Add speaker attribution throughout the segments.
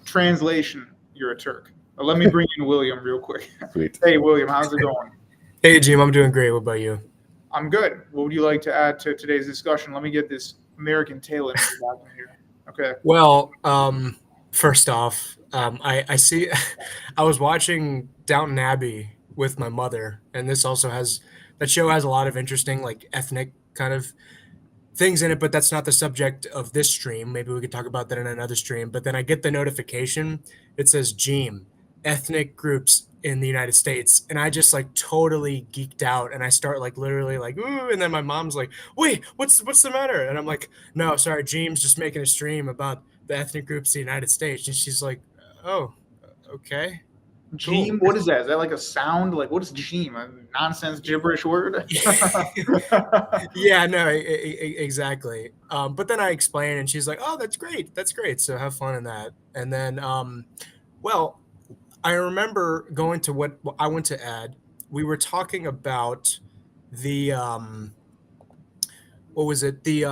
Speaker 1: Translation: You're a Turk. Let me bring in William real quick.
Speaker 2: Sweet.
Speaker 1: Hey, William, how's it going?
Speaker 3: Hey, Jeem, I'm doing great. What about you?
Speaker 1: I'm good. What would you like to add to today's discussion? Let me get this American tail end back in here. Okay.
Speaker 3: Well, first off, I see. I was watching Downton Abbey with my mother, and this also has that show has a lot of interesting like ethnic kind of things in it, but that's not the subject of this stream. Maybe we could talk about that in another stream. But then I get the notification. It says Jeem, ethnic groups in the United States, and I just like totally geeked out, and I start like literally like ooh, and then my mom's like, "Wait, what's the matter?" And I'm like, "No, sorry, Jeem's just making a stream about the ethnic groups in the United States," and she's like, "Oh, okay."
Speaker 1: Jeem, what is that? Is that like a sound? Like, what is Jeem? A nonsense gibberish word?
Speaker 3: Yeah, no, exactly. But then I explain, and she's like, "Oh, that's great. That's great. So have fun in that." And then, well, I remember going to what I went to ed. We were talking about the what was it? The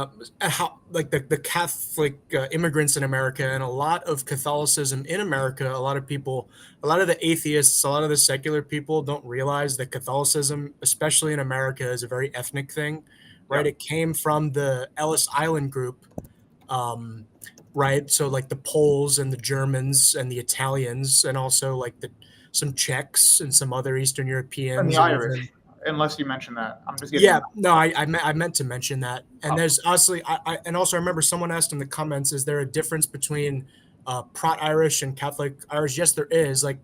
Speaker 3: how like the Catholic immigrants in America, and a lot of Catholicism in America. A lot of people, a lot of the atheists, a lot of the secular people don't realize that Catholicism, especially in America, is a very ethnic thing, right?
Speaker 1: Yeah.
Speaker 3: It came from the Ellis Island group, right? So like the Poles and the Germans and the Italians, and also like some Czechs and some other Eastern Europeans
Speaker 1: And the
Speaker 3: and
Speaker 1: Irish,
Speaker 3: even
Speaker 1: unless you mention that. I'm just getting.
Speaker 3: yeah, no, I meant to mention that. And
Speaker 1: Oh.
Speaker 3: there's honestly, and also I remember someone asked in the comments, is there a difference between Prot Irish and Catholic Irish? Yes, there is. Like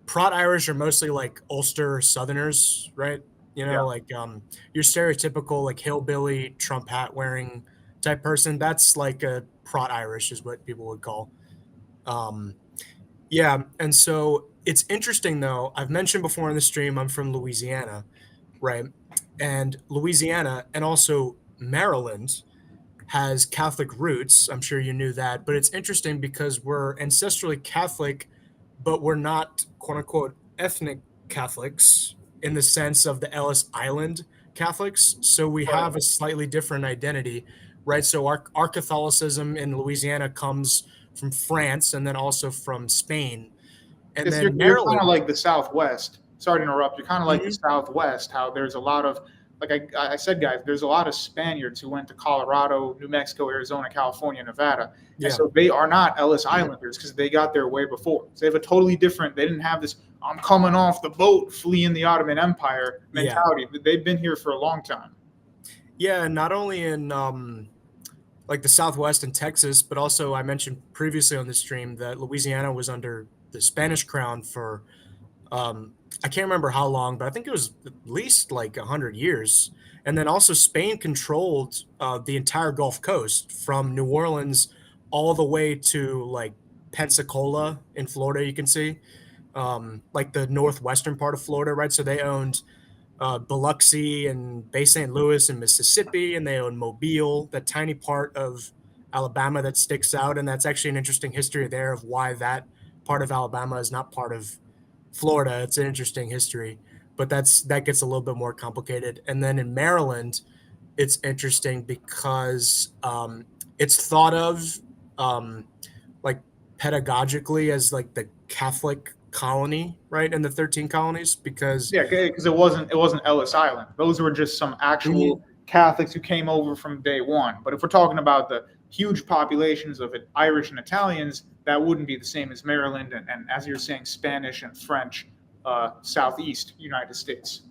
Speaker 3: Prot Irish are mostly like Ulster Southerners, right? You know,
Speaker 1: Yeah.
Speaker 3: like your stereotypical like hillbilly Trump hat wearing type person. That's like a Prot Irish is what people would call. Yeah, and so it's interesting though. I've mentioned before in the stream, I'm from Louisiana, right? And Louisiana and also Maryland has Catholic roots. I'm sure you knew that, but it's interesting because we're ancestrally Catholic, but we're not quote unquote ethnic Catholics in the sense of the Ellis Island Catholics. So we
Speaker 1: Right.
Speaker 3: have a slightly different identity, right? So our Catholicism in Louisiana comes from France and then also from Spain. And
Speaker 1: Because
Speaker 3: then
Speaker 1: you're kind
Speaker 3: Maryland.
Speaker 1: of like the Southwest. Sorry to interrupt. You're kind of like the
Speaker 3: Mhm.
Speaker 1: Southwest. How there's a lot of, like I said, guys, there's a lot of Spaniards who went to Colorado, New Mexico, Arizona, California, Nevada,
Speaker 3: Yeah.
Speaker 1: and so they are not Ellis Islanders because they got there way before. So they have a totally different. They didn't have this "I'm coming off the boat, fleeing the Ottoman Empire"
Speaker 3: Yeah.
Speaker 1: mentality. They've been here for a long time.
Speaker 3: Yeah, not only in like the Southwest and Texas, but also I mentioned previously on the stream that Louisiana was under the Spanish crown for I can't remember how long, but I think it was at least like 100 years. And then also Spain controlled the entire Gulf Coast from New Orleans all the way to like Pensacola in Florida. You can see like the northwestern part of Florida, right? So they owned Biloxi and Bay St. Louis and Mississippi, and they own Mobile, that tiny part of Alabama that sticks out. And that's actually an interesting history there of why that part of Alabama is not part of Florida. It's an interesting history, but that gets a little bit more complicated. And then in Maryland, it's interesting because it's thought of like pedagogically as like the Catholic colony, right? In the 13 colonies, because
Speaker 1: Yeah, because it wasn't Ellis Island. Those were just some actual Catholics who came over from day one. But if we're talking about the huge populations of Irish and Italians, that wouldn't be the same as Maryland and as you're saying, Spanish and French, Southeast United States.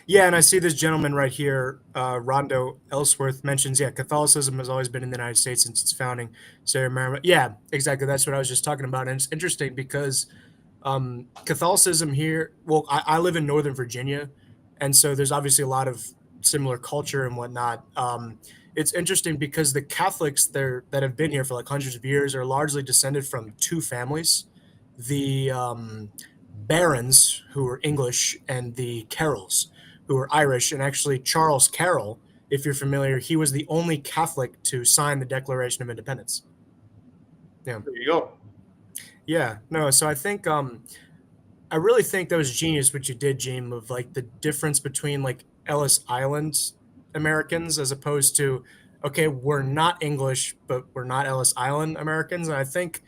Speaker 3: Yeah, and I see this gentleman right here, Rondo Ellsworth, mentions, yeah, Catholicism has always been in the United States since its founding. So, yeah, exactly. That's what I was just talking about. And it's interesting because Catholicism here, well, I live in Northern Virginia, and so there's obviously a lot of similar culture and whatnot. It's interesting because the Catholics there that have been here for like hundreds of years are largely descended from two families, the Barons, who were English, and the Carrolls, who were Irish. And actually, Charles Carroll, if you're familiar, he was the only Catholic to sign the Declaration of Independence. Yeah.
Speaker 1: There you go.
Speaker 3: Yeah, no, so I think I really think that was genius what you did, Jeem, of like the difference between like Ellis Island Americans as opposed to, okay, we're not English, but we're not Ellis Island Americans. And I think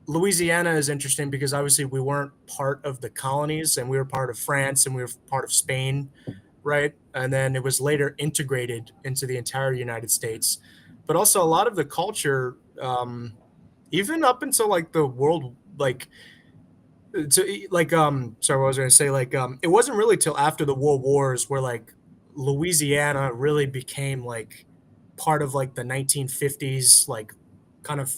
Speaker 3: Louisiana is interesting because obviously we weren't part of the colonies, and we were part of France, and we were part of Spain, right? And then it was later integrated into the entire United States. But also a lot of the culture, even up until like the world, like sorry, what was I going to say? It wasn't really till after the World Wars where like Louisiana really became like part of like the 1950s, like kind of,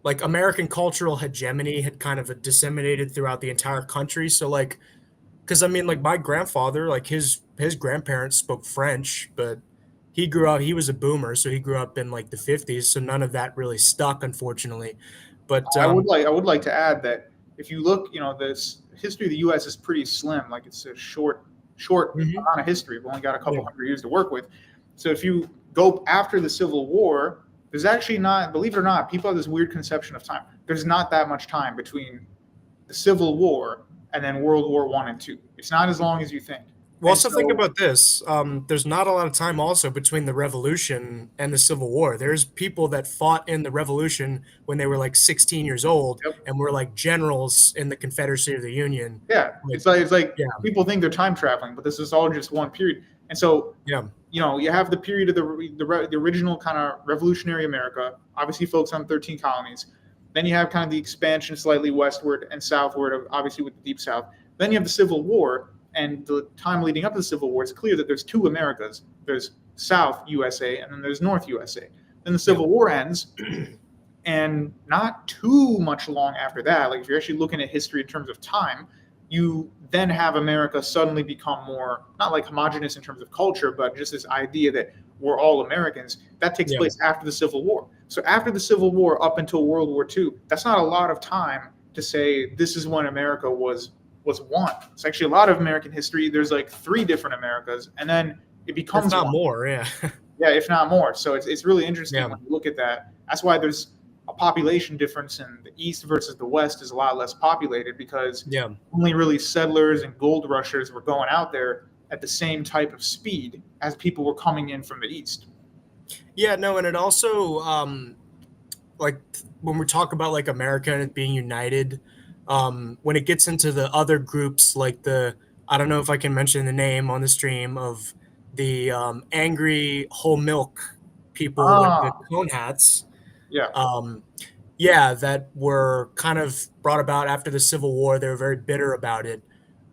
Speaker 3: like American cultural hegemony had kind of disseminated throughout the entire country. So like, because I mean, like my grandfather, like his grandparents spoke French, but he was a boomer, so he grew up in like the 50s, so none of that really stuck, unfortunately. But
Speaker 1: I would like to add that if you look, this history of the U.S. is pretty slim. Like it's a short
Speaker 3: mhm,
Speaker 1: amount of history. We've only got a couple
Speaker 3: yeah,
Speaker 1: hundred years to work with. So if you go after the Civil War, there's actually not, believe it or not, people have this weird conception of time. There's not that much time between the Civil War and then World War I and II. It's not as long as you think.
Speaker 3: well,
Speaker 1: And
Speaker 3: also think
Speaker 1: so,
Speaker 3: about this. There's not a lot of time also between the Revolution and the Civil War. There's people that fought in the Revolution when they were like 16 years old
Speaker 1: yep.
Speaker 3: and were like generals in the Confederacy of the Union.
Speaker 1: Yeah,
Speaker 3: Like,
Speaker 1: it's like
Speaker 3: yeah,
Speaker 1: people think they're time traveling, but this is all just one period. And so,
Speaker 3: yeah,
Speaker 1: you have the period of the original kind of revolutionary America, obviously focused on 13 colonies. Then you have kind of the expansion slightly westward and southward, obviously with the Deep South. Then you have the Civil War, and the time leading up to the Civil War, it's clear that there's two Americas. There's South USA, and then there's North USA. Then the
Speaker 3: yeah,
Speaker 1: Civil War ends, and not too much long after that, like if you're actually looking at history in terms of time, you then have America suddenly become more, not like homogenous in terms of culture, but just this idea that we're all Americans. That takes
Speaker 3: yeah.
Speaker 1: place after the Civil War. So after the Civil War up until World War II, that's not a lot of time to say this is when America was one. It's actually a lot of American history. There's like three different Americas, and then it
Speaker 3: If
Speaker 1: becomes
Speaker 3: not
Speaker 1: one.
Speaker 3: more, yeah.
Speaker 1: Yeah, if not more. So it's really interesting
Speaker 3: Yeah.
Speaker 1: when you look at that. That's why there's a population difference in the East versus the West is a lot less populated because
Speaker 3: Yeah.
Speaker 1: only really settlers and gold rushers were going out there at the same type of speed as people were coming in from the East.
Speaker 3: Yeah, no, and it also like when we talk about like America and it being united, when it gets into the other groups like I don't know if I can mention the name on the stream of the angry whole milk people with the
Speaker 1: Ah,
Speaker 3: cone hats.
Speaker 1: yeah,
Speaker 3: Um, yeah, that were kind of brought about after the Civil War. They were very bitter about it,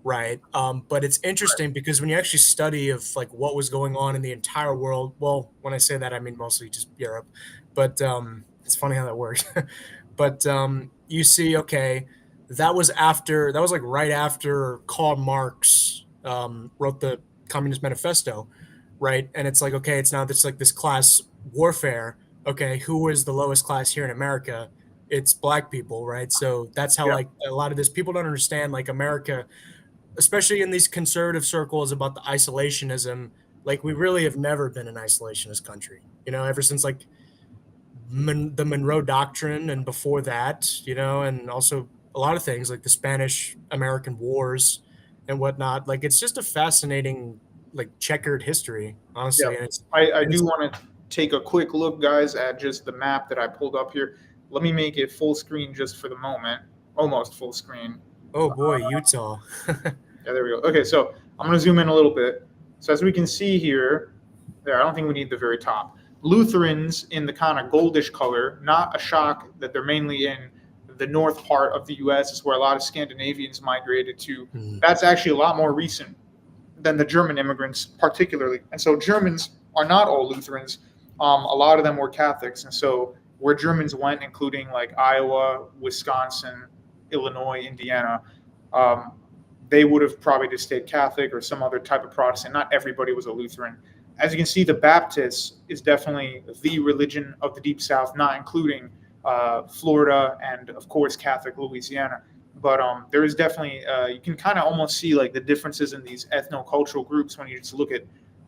Speaker 3: right? But it's interesting because when you actually study of like what was going on in the entire world, well, when I say that, I mean mostly just Europe, but it's funny how that works. But you see, okay, that was like right after Karl Marx wrote the Communist Manifesto, right? And it's like, okay, it's now this like this class warfare. Okay, who is the lowest class here in America? It's black people, right? So that's how
Speaker 1: yeah,
Speaker 3: like a lot of this people don't understand like America, especially in these conservative circles about the isolationism. Like we really have never been an isolationist country, ever since like the Monroe Doctrine and before that, and also a lot of things like the Spanish American Wars and whatnot. Like it's just a fascinating like checkered history,
Speaker 1: yeah.
Speaker 3: honestly, and it's
Speaker 1: I
Speaker 3: and
Speaker 1: do
Speaker 3: it's
Speaker 1: want to take a quick look, guys, at just the map that I pulled up here. Let me make it full screen just for the moment, almost full screen.
Speaker 3: oh boy, Utah.
Speaker 1: Yeah, there we go. Okay, so I'm going to zoom in a little bit. So as we can see here, there, I don't think we need the very top. Lutherans in the kind of goldish color, not a shock that they're mainly in the north part of the U.S. is where a lot of Scandinavians migrated to.
Speaker 3: Mhm.
Speaker 1: That's actually a lot more recent than the German immigrants, particularly. And so Germans are not all Lutherans. A lot of them were Catholics. And so where Germans went, including like Iowa, Wisconsin, Illinois, Indiana, um, they would have probably just stayed Catholic or some other type of Protestant. Not everybody was a Lutheran. As you can see, the Baptist is definitely the religion of the Deep South, not including Florida and, of course, Catholic Louisiana. But there is definitely, you can kind of almost see like the differences in these ethno-cultural groups when you just look at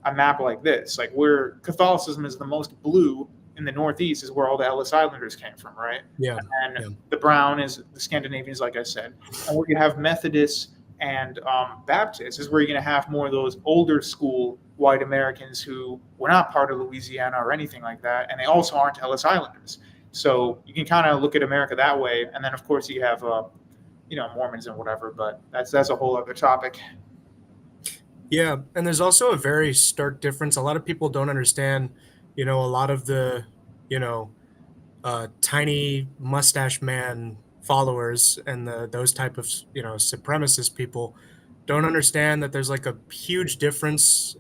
Speaker 1: a map like this. Like where Catholicism is the most blue in the Northeast is where all the Ellis Islanders came from, right?
Speaker 3: Yeah,
Speaker 1: And
Speaker 3: yeah,
Speaker 1: the brown is the Scandinavians, like I said. And where you have Methodists and Baptists is where you're going to have more of those older school white Americans who were not part of Louisiana or anything like that, and they also aren't Ellis Islanders. So you can kind of look at America that way, and then of course you have Mormons and whatever, but that's a whole other topic.
Speaker 3: Yeah, and there's also a very stark difference. A lot of people don't understand, a lot of the, you know, tiny mustache man followers and those type of, supremacist people don't understand that there's like a huge difference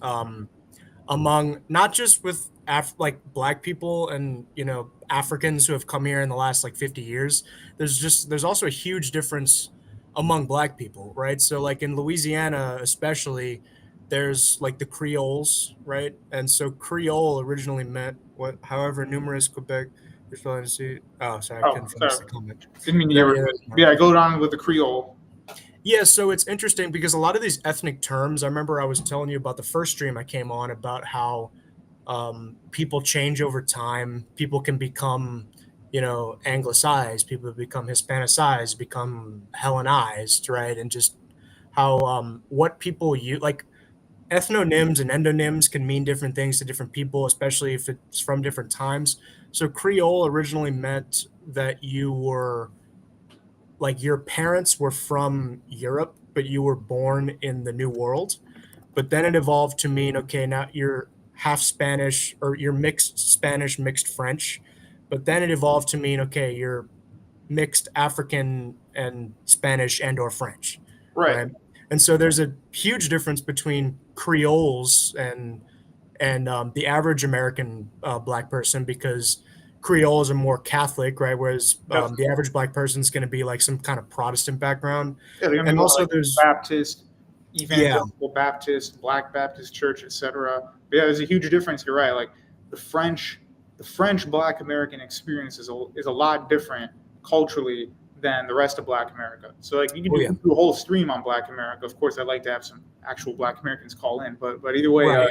Speaker 3: among not just with like black people and Africans who have come here in the last like 50 years. There's also a huge difference among black people, right? So like in Louisiana especially, there's like the Creoles, right? And so Creole originally meant what, however numerous Quebec. Oh, sorry, I
Speaker 1: Oh,
Speaker 3: couldn't finish the
Speaker 1: sorry.
Speaker 3: comment.
Speaker 1: Didn't mean to
Speaker 3: Yeah,
Speaker 1: hear. Yeah, go on with the Creole.
Speaker 3: yeah, so it's interesting because a lot of these ethnic terms, I remember I was telling you about the first stream I came on about how people change over time. People can become, anglicized, people become Hispanicized, become Hellenized, right? And just how what people use, like ethnonyms and endonyms can mean different things to different people, especially if it's from different times. So Creole originally meant that you were like your parents were from Europe, but you were born in the New World. But then it evolved to mean, okay, now you're half Spanish or you're mixed Spanish, mixed French. But then it evolved to mean, okay, you're mixed African and Spanish and or French,
Speaker 1: Right.
Speaker 3: right? And so there's a huge difference between Creoles and the average American black person because Creoles are more Catholic, right? Whereas the average black person is going to be like some kind of Protestant background.
Speaker 1: Yeah, they're gonna
Speaker 3: And
Speaker 1: be more
Speaker 3: also
Speaker 1: like
Speaker 3: there's
Speaker 1: Baptist, Evangelical Baptist, Black Baptist Church, etc. But yeah, there's a huge difference. You're right. Like the French Black American experience is a lot different culturally than the rest of Black America. So like you can do a whole stream on Black America. Of course, I'd like to have some actual Black Americans call in, but either way,
Speaker 3: Right.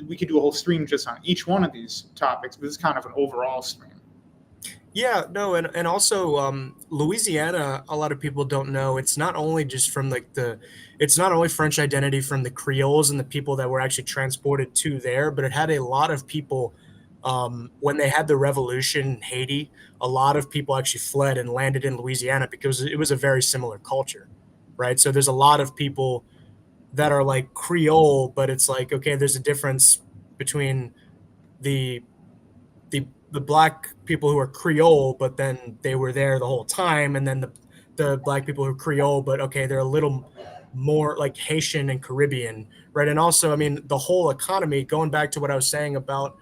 Speaker 1: we could do a whole stream just on each one of these topics. But this is kind of an overall stream.
Speaker 3: Yeah, no, and also Louisiana, a lot of people don't know. It's not only just from like it's not only French identity from the Creoles and the people that were actually transported to there, but it had a lot of people when they had the revolution in Haiti. A lot of people actually fled and landed in Louisiana because it was a very similar culture, right? So there's a lot of people that are like Creole, but it's like okay, there's a difference between the the black people who are Creole, but then they were there the whole time, and then the black people who are Creole, but okay, they're a little more like Haitian and Caribbean, right? And also, I mean, the whole economy, going back to what I was saying about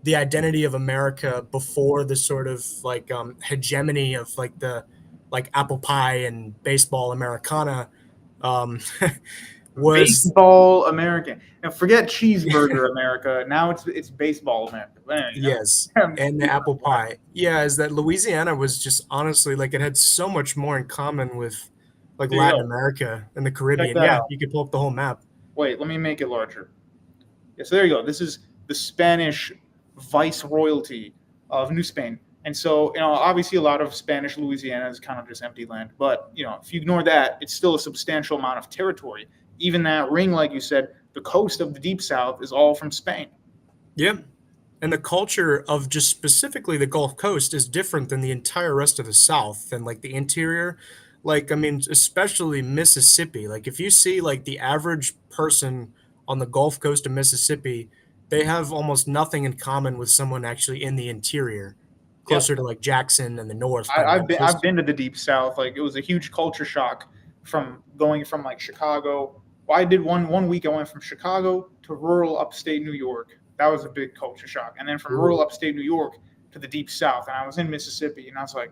Speaker 3: the identity of America before the sort of like hegemony of like the like apple pie and baseball Americana um, was
Speaker 1: Baseball American. Now forget cheeseburger America. Now it's baseball America.
Speaker 3: yes, and the apple pie. Yeah, is that Louisiana was just honestly like it had so much more in common with like Latin America and the Caribbean. Yeah, you could pull up the whole map.
Speaker 1: Wait, let me make it larger. Yeah, so there you go. This is the Spanish viceroyalty of New Spain. And so, obviously a lot of Spanish Louisiana is kind of just empty land. But, if you ignore that, it's still a substantial amount of territory. Even that ring, like you said, the coast of the Deep South is all from Spain.
Speaker 3: Yeah. And the culture of just specifically the Gulf Coast is different than the entire rest of the South and like the interior. Like, I mean, especially Mississippi. Like, if you see like the average person on the Gulf Coast of Mississippi, they have almost nothing in common with someone actually in the interior, closer to like Jackson and the North.
Speaker 1: I've been to the Deep South. Like, it was a huge culture shock from going from like Chicago. Well, I did one week. I went from Chicago to rural upstate New York. That was a big culture shock. And then from rural upstate New York to the Deep South, and I was in Mississippi, and I was like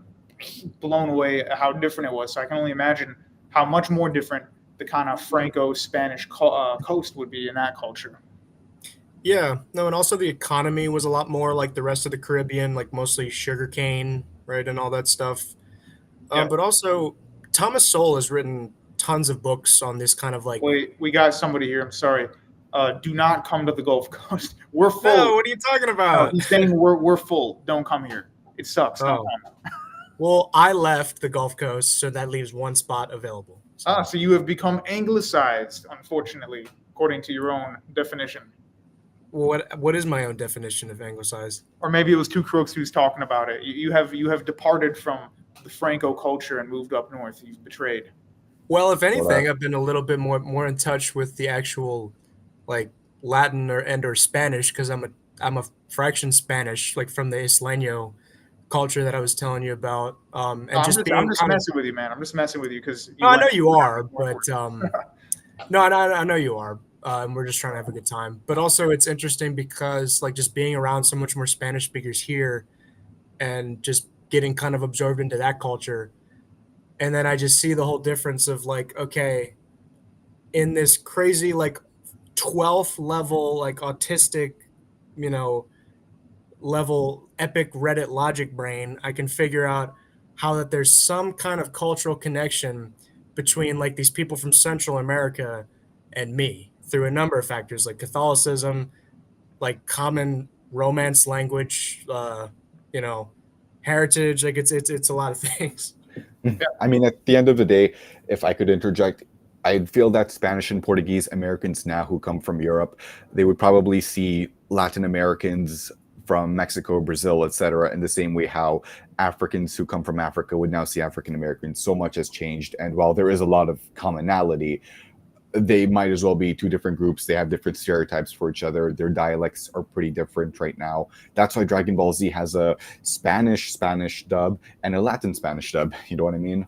Speaker 1: blown away at how different it was. So I can only imagine how much more different the kind of Franco-Spanish coast would be in that culture.
Speaker 3: Yeah, no, and also the economy was a lot more like the rest of the Caribbean, like mostly sugarcane, right, and all that stuff. But also, Thomas Sowell has written tons of books on this kind of like.
Speaker 1: Wait, we got somebody here. I'm sorry. Do not come to the Gulf Coast. We're full.
Speaker 3: No, what are you talking about?
Speaker 1: No, he's saying we're full. Don't come here. It sucks. Don't come.
Speaker 3: Well, I left the Gulf Coast, so that leaves one spot available.
Speaker 1: So you have become anglicized, unfortunately, according to your own definition.
Speaker 3: what is my own definition of anglicized?
Speaker 1: Or maybe it was two crooks who's talking about it. You have departed from the Franco culture and moved up north. You've betrayed.
Speaker 3: Well, if anything, I've been a little bit more in touch with the actual like Latin or Spanish because I'm a fraction Spanish, like from the Isleño culture that I was telling you about. And
Speaker 1: I'm
Speaker 3: just
Speaker 1: just messing with you, man. I'm just messing with you because
Speaker 3: I know you are, but no, I know you are. And we're just trying to have a good time. But also, it's interesting because like just being around so much more Spanish speakers here, and just getting kind of absorbed into that culture, and then I just see the whole difference of like, okay, in this crazy like 12th level like autistic, you know, level epic Reddit logic brain, I can figure out how that there's some kind of cultural connection between like these people from Central America and me through a number of factors like Catholicism, like common Romance language, you know, heritage. Like it's a lot of things.
Speaker 2: I mean, at the end of the day, if I could interject, I feel that Spanish and Portuguese Americans now who come from Europe, they would probably see Latin Americans from Mexico, Brazil, etc., in the same way how Africans who come from Africa would now see African Americans. So much has changed, and while there is a lot of commonality, they might as well be two different groups. They have different stereotypes for each other. Their dialects are pretty different right now. That's why Dragon Ball Z has a Spanish dub and a Latin Spanish dub. You know what I mean?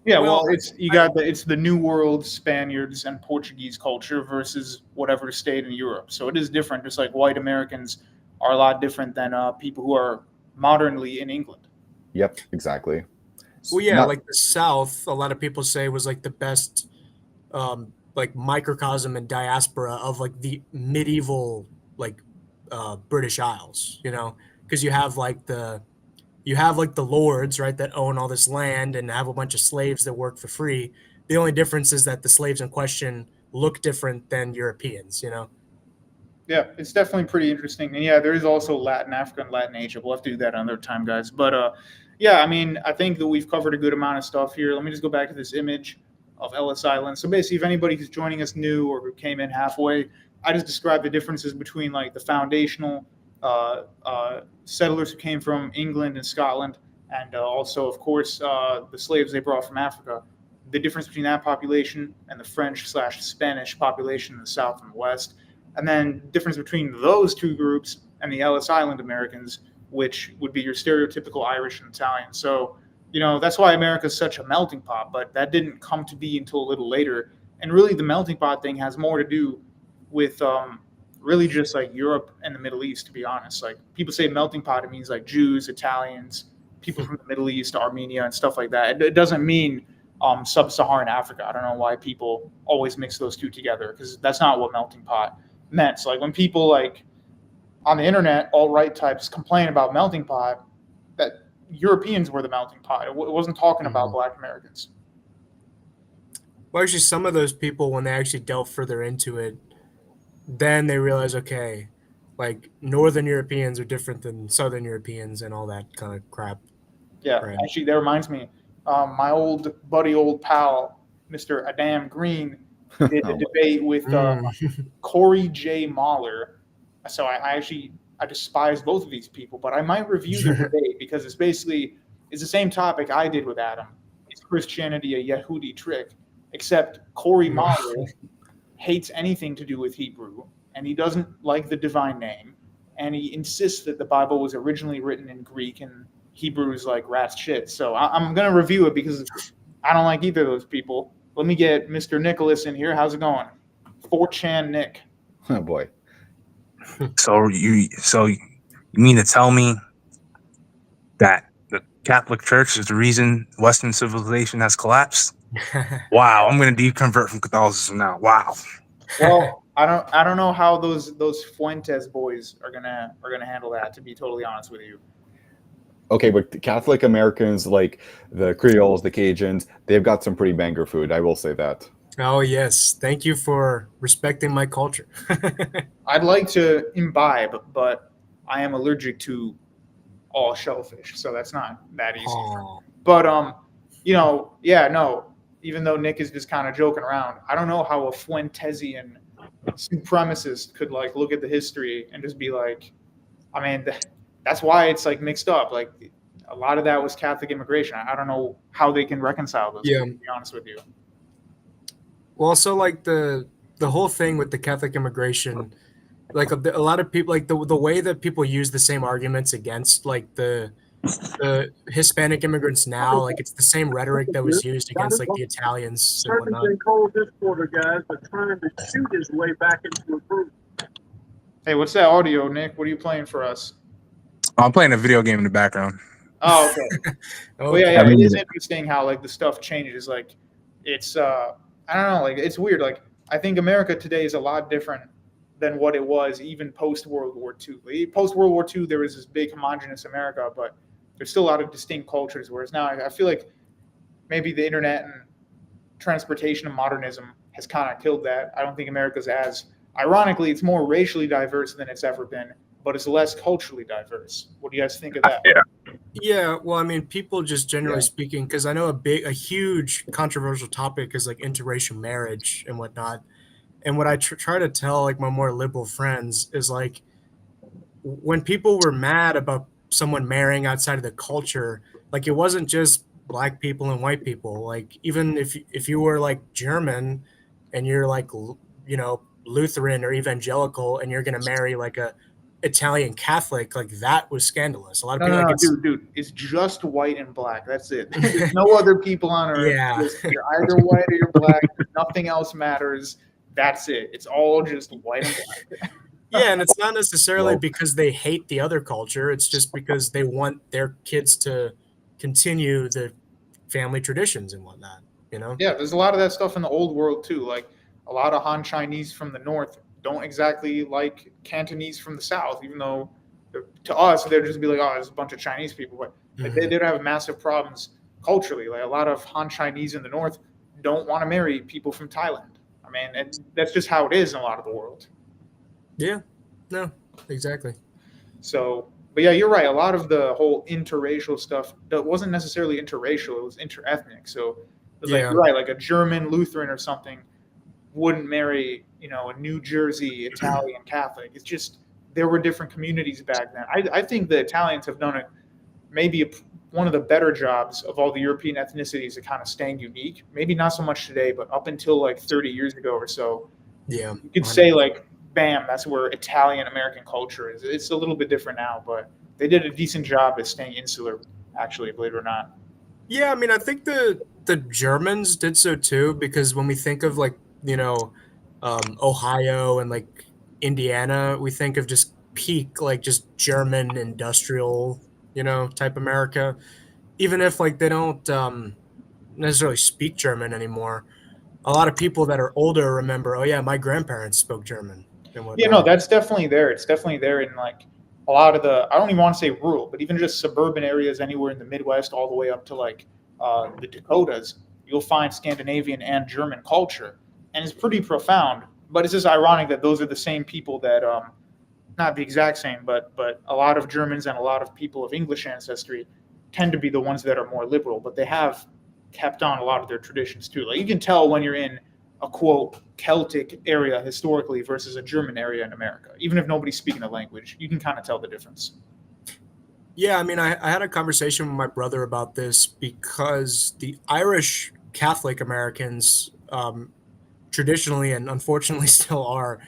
Speaker 1: Yeah, well, it's the New World Spaniards and Portuguese culture versus whatever stayed in Europe. So it is different. Just like white Americans are a lot different than people who are modernly in England.
Speaker 2: Yep, exactly.
Speaker 3: Well, yeah, like the South, a lot of people say was like the best, like microcosm and diaspora of like the medieval like British Isles, you know, because you have like the lords, right, that own all this land and have a bunch of slaves that work for free. The only difference is that the slaves in question look different than Europeans, you know.
Speaker 1: Yeah, it's definitely pretty interesting. And yeah, there is also Latin Africa and Latin Asia. We'll have to do that another time, guys. But yeah, I mean, I think that we've covered a good amount of stuff here. Let me just go back to this image of Ellis Island. So basically, if anybody who's joining us new or who came in halfway, I just described the differences between like the foundational settlers who came from England and Scotland, and also, of course, the slaves they brought from Africa. The difference between that population and the French/Spanish population in the South and the West. And then the difference between those two groups and the Ellis Island Americans, which would be your stereotypical Irish and Italian. So, you know, that's why America is such a melting pot, but that didn't come to be until a little later. And really, the melting pot thing has more to do with really just like Europe and the Middle East, to be honest. Like people say melting pot, it means like Jews, Italians, people from the Middle East, Armenia, and stuff like that. It doesn't mean sub-Saharan Africa. I don't know why people always mix those two together, because that's not what melting pot meant. So like when people like on the internet, alt-right types complain about melting pot, that Europeans were the melting pot. It wasn't talking about Black Americans.
Speaker 3: Well, actually, some of those people, when they actually delve further into it, then they realize, okay, like Northern Europeans are different than Southern Europeans and all that kind of crap.
Speaker 1: Yeah, right. Actually, that reminds me. My old pal, Mr. Adam Green, did a debate with Corey J. Mahler. So I despise both of these people, but I might review the debate because it's the same topic I did with Adam. Is Christianity a Yehudi trick? Except Corey Mahler hates anything to do with Hebrew, and he doesn't like the divine name, and he insists that the Bible was originally written in Greek and Hebrew is like rat's shit. So I'm going to review it because I don't like either of those people. Let me get Mr. Nicholas in here. How's it going? 4chan Nick.
Speaker 2: Oh boy.
Speaker 4: So you mean to tell me that the Catholic Church is the reason Western civilization has collapsed? Wow, I'm going to deconvert from Catholicism now. Wow.
Speaker 1: Well, I don't know how those Fuentes boys are gonna handle that, to be totally honest with you.
Speaker 2: Okay, but the Catholic Americans, like the Creoles, the Cajuns, they've got some pretty banger food. I will say that.
Speaker 3: Oh, yes. Thank you for respecting my culture.
Speaker 1: I'd like to imbibe, but I am allergic to all shellfish, so that's not that easy.
Speaker 3: Oh.
Speaker 1: But, yeah, no, even though Nick is just kind of joking around, I don't know how a Fuentesian supremacist could like look at the history and just be like, I mean, that's why it's like mixed up. Like a lot of that was Catholic immigration. I don't know how they can reconcile those.
Speaker 3: Yeah.
Speaker 1: Two, to be honest with you.
Speaker 3: Well, also like the whole thing with the Catholic immigration, like a lot of people, like the way that people use the same arguments against like the Hispanic immigrants now, like it's the same rhetoric that was used against like the Italians and whatnot.
Speaker 5: Been cold this quarter, guys, but trying to shoot his way back into a group.
Speaker 1: Hey, what's that audio, Nick? What are you playing for us?
Speaker 4: I'm playing a video game in the background.
Speaker 1: Oh, okay. Well, yeah, it is interesting how like the stuff changes. Like, it's I don't know, like it's weird. Like, I think America today is a lot different than what it was even post World War II. Post World War II, there was this big homogenous America, but there's still a lot of distinct cultures. Whereas now, I feel like maybe the internet and transportation and modernism has kind of killed that. I don't think America's as, ironically, it's more racially diverse than it's ever been, but it's less culturally diverse. What do you guys think of that?
Speaker 3: Yeah, well, I mean, people just generally speaking, because I know a huge controversial topic is like interracial marriage and whatnot. And what I try to tell like my more liberal friends is like, when people were mad about someone marrying outside of the culture, like it wasn't just black people and white people. Like even if you were like German and you're like, you know, Lutheran or evangelical and you're going to marry like a Italian Catholic, like that was scandalous. A lot of people like
Speaker 1: dude, it's just white and black. That's it. There's no other people on earth.
Speaker 3: Yeah.
Speaker 1: You're either white or you're black. Nothing else matters. That's it. It's all just white and black.
Speaker 3: Yeah, and it's not necessarily because they hate the other culture. It's just because they want their kids to continue the family traditions and whatnot, you know?
Speaker 1: Yeah, there's a lot of that stuff in the old world too. Like a lot of Han Chinese from the north don't exactly like Cantonese from the south, even though to us they'd just be like, oh, there's a bunch of Chinese people, but they don't have massive problems culturally. Like a lot of Han Chinese in the north don't want to marry people from Thailand. I mean, and that's just how it is in a lot of the world.
Speaker 3: Yeah, no, exactly.
Speaker 1: So, but yeah, you're right. A lot of the whole interracial stuff that wasn't necessarily interracial; it was interethnic. So, like, you're right, like a German Lutheran or something wouldn't marry, you know, a New Jersey Italian Catholic. It's just there were different communities back then. I think the Italians have done one of the better jobs of all the European ethnicities at kind of staying unique. Maybe not so much today, but up until like 30 years ago or so,
Speaker 3: yeah,
Speaker 1: you could say like, bam, that's where Italian American culture is. It's a little bit different now, but they did a decent job at staying insular, actually, believe it or not.
Speaker 3: Yeah, I mean, I think the Germans did so too, because when we think of like, you know, Ohio and like Indiana, we think of just peak, like just German industrial, you know, type America. Even if like they don't necessarily speak German anymore, a lot of people that are older remember, oh yeah, my grandparents spoke German.
Speaker 1: Yeah, no, that's definitely there. It's definitely there in like a lot of the, I don't even want to say rural, but even just suburban areas anywhere in the Midwest, all the way up to like the Dakotas, you'll find Scandinavian and German culture. And it's pretty profound. But it's just ironic that those are the same people that, not the exact same, but a lot of Germans and a lot of people of English ancestry tend to be the ones that are more liberal, but they have kept on a lot of their traditions too. Like you can tell when you're in a quote Celtic area historically versus a German area in America. Even if nobody's speaking the language, you can kind of tell the difference.
Speaker 3: Yeah, I mean, I had a conversation with my brother about this because the Irish Catholic Americans traditionally and unfortunately still are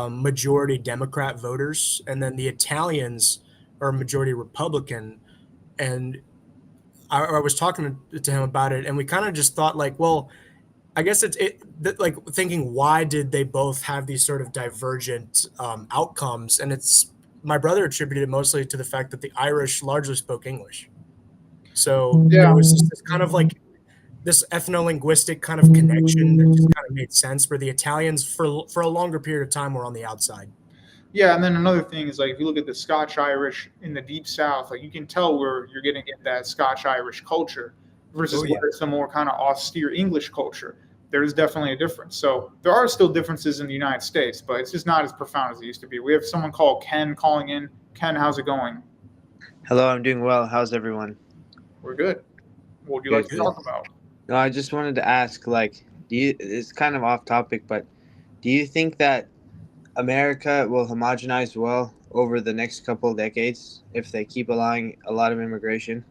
Speaker 3: majority Democrat voters, and then the Italians are majority Republican. And I was talking to him about it, and we kind of just thought like, well, I guess like thinking, why did they both have these sort of divergent outcomes? And my brother attributed it mostly to the fact that the Irish largely spoke English. So there was this kind of like this ethno-linguistic kind of connection that just kind of made sense, where the Italians for a longer period of time were on the outside.
Speaker 1: Yeah, and then another thing is like if you look at the Scotch-Irish in the Deep South, like you can tell where you're getting at that Scotch-Irish culture versus where it's the more kind of austere English culture. There's definitely a difference. So there are still differences in the United States, but it's just not as profound as it used to be. We have someone called Ken calling in. Ken, how's it going?
Speaker 6: Hello, I'm doing well. How's everyone?
Speaker 1: We're good. What would you like to talk about?
Speaker 6: No, I just wanted to ask, like, it's kind of off topic, but do you think that America will homogenize well over the next couple decades if they keep allowing a lot of immigration?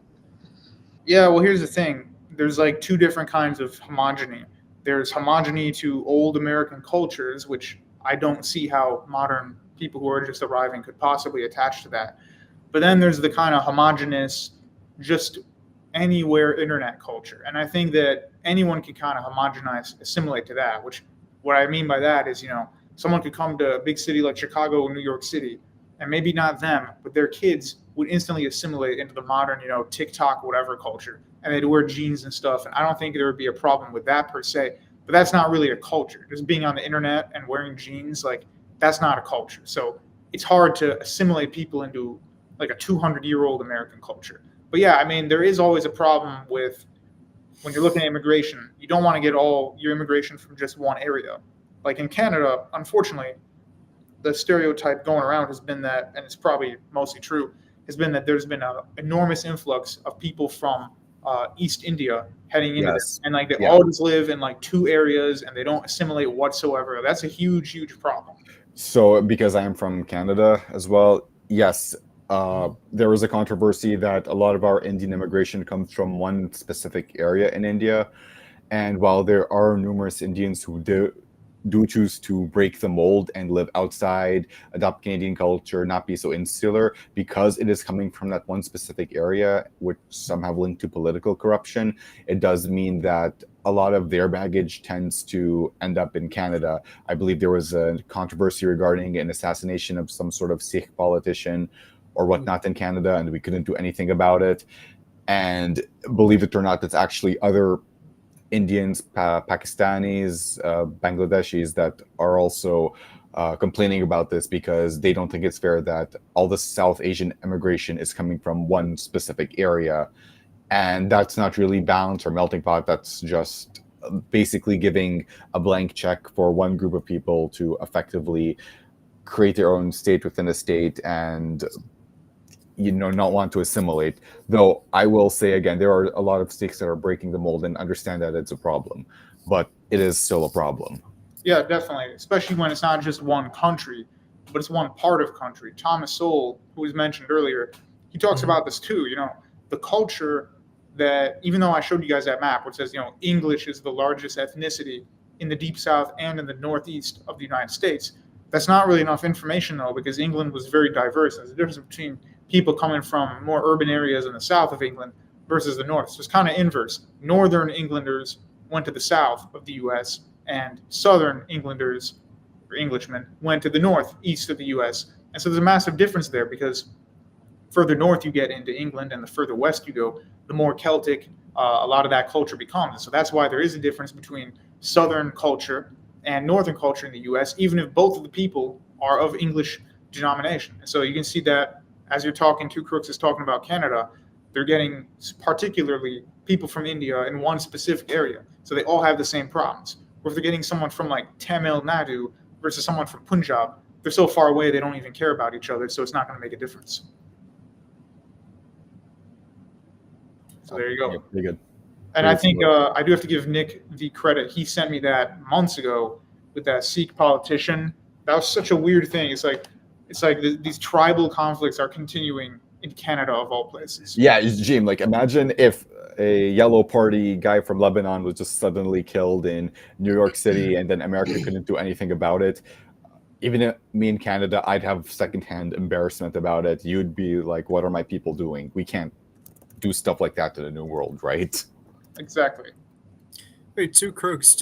Speaker 1: Yeah, well, here's the thing. There's like two different kinds of homogeny. There's homogeny to old American cultures, which I don't see how modern people who are just arriving could possibly attach to that. But then there's the kind of homogenous, just anywhere internet culture. And I think that anyone can kind of homogenize, assimilate to that, which what I mean by that is, someone could come to a big city like Chicago or New York City, and maybe not them, but their kids would instantly assimilate into the modern, TikTok, whatever culture, and they'd wear jeans and stuff. And I don't think there would be a problem with that per se, but that's not really a culture. Just being on the internet and wearing jeans, like that's not a culture. So it's hard to assimilate people into like a 200-year-old American culture. But yeah, I mean, there is always a problem with when you're looking at immigration. You don't want to get all your immigration from just one area. Like in Canada, unfortunately, the stereotype going around has been that, and it's probably mostly true, has been that there's been an enormous influx of people from East India heading into this. And like they all just live in like two areas and they don't assimilate whatsoever. That's a huge, huge problem.
Speaker 2: So because I am from Canada as well, yes, there was a controversy that a lot of our Indian immigration comes from one specific area in India. And while there are numerous Indians who do choose to break the mold and live outside, adopt Canadian culture, not be so insular, because it is coming from that one specific area, which some have linked to political corruption, it does mean that a lot of their baggage tends to end up in Canada. I believe there was a controversy regarding an assassination of some sort of Sikh politician or whatnot in Canada, and we couldn't do anything about it. And believe it or not, it's actually other Indians, Pakistanis, Bangladeshis that are also complaining about this because they don't think it's fair that all the South Asian immigration is coming from one specific area. And that's not really balance or melting pot. That's just basically giving a blank check for one group of people to effectively create their own state within a state and not want to assimilate. Though I will say again, there are a lot of states that are breaking the mold and understand that it's a problem, but it is still a problem.
Speaker 1: Yeah, definitely, especially when it's not just one country, but it's one part of country. Thomas Sowell, who was mentioned earlier, he talks about this too. The culture that, even though I showed you guys that map, which says, English is the largest ethnicity in the Deep South and in the Northeast of the United States. That's not really enough information though, because England was very diverse. There's a difference between people coming from more urban areas in the south of England versus the north. So it's kind of inverse. Northern Englanders went to the south of the U.S. and southern Englanders or Englishmen went to the northeast of the U.S. And so there's a massive difference there because further north you get into England and the further west you go, the more Celtic a lot of that culture becomes. And so that's why there is a difference between southern culture and northern culture in the U.S., even if both of the people are of English denomination. And so you can see that as you're talking, Two Crooks is talking about Canada, they're getting particularly people from India in one specific area. So they all have the same problems. Or if they're getting someone from like Tamil Nadu versus someone from Punjab, they're so far away they don't even care about each other, so it's not going to make a difference. So there you go.
Speaker 2: Yeah, pretty good.
Speaker 1: And I think I do have to give Nick the credit. He sent me that months ago with that Sikh politician. That was such a weird thing. It's like these tribal conflicts are continuing in Canada of all places.
Speaker 2: Yeah, it's Jeem. Like, imagine if a yellow party guy from Lebanon was just suddenly killed in New York City and then America couldn't do anything about it. Even me in Canada, I'd have secondhand embarrassment about it. You'd be like, what are my people doing? We can't do stuff like that to the New World, right?
Speaker 1: Exactly.
Speaker 3: Wait, Two Crooks,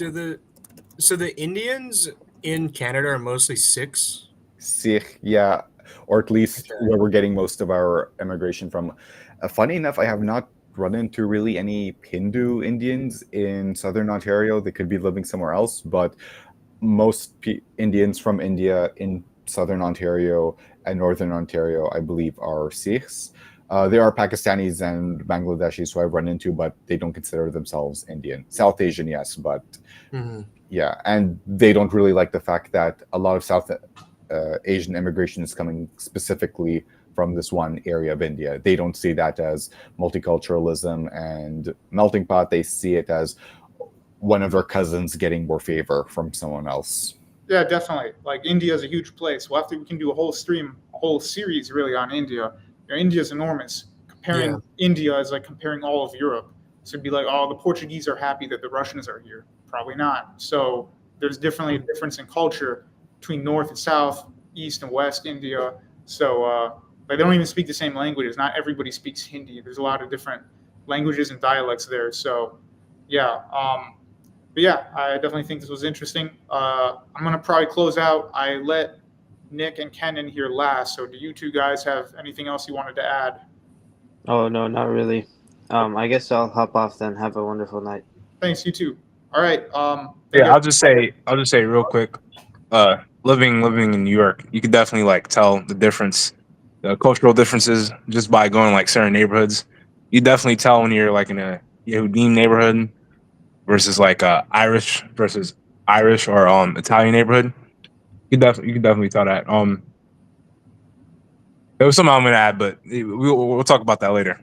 Speaker 3: so the Indians in Canada are mostly Sikhs?
Speaker 2: Sikh, yeah, or at least where we're getting most of our immigration from. Funny enough, I have not run into really any Hindu Indians in southern Ontario. They could be living somewhere else, but most Indians from India in southern Ontario and northern Ontario, I believe, are Sikhs. There are Pakistanis and Bangladeshis who I've run into, but they don't consider themselves Indian. South Asian, yes, but yeah, and they don't really like the fact that a lot of South Asian immigration is coming specifically from this one area of India. They don't see that as multiculturalism and melting pot. They see it as one of their cousins getting more favor from someone else.
Speaker 1: Yeah, definitely. Like India is a huge place. Well, after we can do a whole series really on India. India is enormous. Comparing
Speaker 3: Yeah.
Speaker 1: India is like comparing all of Europe. So it'd be like, oh, the Portuguese are happy that the Russians are here. Probably not. So there's definitely a difference in culture between North and South, East and West India. So like they don't even speak the same languages. Not everybody speaks Hindi. There's a lot of different languages and dialects there. So yeah. But yeah, I definitely think this was interesting. I'm gonna probably close out. I let Nick and Ken in here last. So do you two guys have anything else you wanted to add?
Speaker 6: Oh no, not really. I guess I'll hop off then. Have a wonderful night.
Speaker 1: Thanks, you too. All right.
Speaker 4: Yeah, I'll just say real quick. Living in New York, you could definitely like tell the difference, the cultural differences just by going like certain neighborhoods. You definitely tell when you're like in a Yehudi neighborhood versus like Irish versus Irish or Italian neighborhood. You could definitely tell that. There was something I'm gonna add, but we'll talk about that later.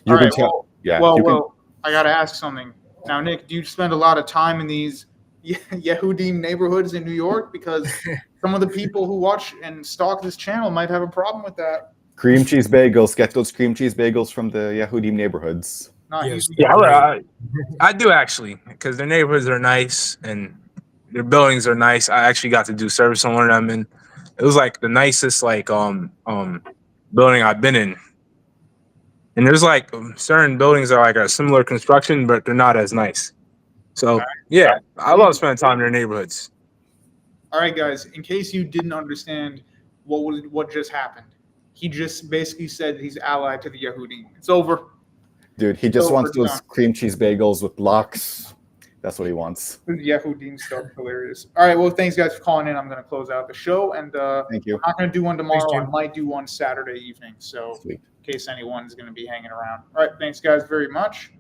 Speaker 2: You
Speaker 1: All
Speaker 2: can
Speaker 1: right.
Speaker 2: tell. Yeah.
Speaker 1: Well,
Speaker 2: you can,
Speaker 1: well, I gotta ask something now, Nick. Do you spend a lot of time in these Yehudi neighborhoods in New York? Because some of the people who watch and stalk this channel might have a problem with that.
Speaker 2: cream cheese bagels. Get those cream cheese bagels from the Yehudim neighborhoods.
Speaker 1: Not
Speaker 3: Yes.
Speaker 1: usually.
Speaker 4: Yeah, I do actually, because their neighborhoods are nice and their buildings are nice. I actually got to do service on one of them, and it was like the nicest building I've been in. And there's like certain buildings that are like a similar construction, but they're not as nice. So yeah, I love spending time in their neighborhoods.
Speaker 1: All right, guys. In case you didn't understand what just happened, he just basically said he's allied to the Yehudi. It's over.
Speaker 2: Dude, he just
Speaker 1: So
Speaker 2: wants
Speaker 1: we're
Speaker 2: those
Speaker 1: done.
Speaker 2: cream cheese bagels with lox. That's what he wants.
Speaker 1: Yehudim stuff, hilarious. All right, well, thanks guys for calling in. I'm gonna close out the show, and
Speaker 2: Thank you.
Speaker 1: I'm not gonna do one tomorrow.
Speaker 3: Thanks,
Speaker 1: I might do one Saturday evening, so
Speaker 2: Sweet.
Speaker 1: in case anyone's gonna be hanging around. All right, thanks guys very much.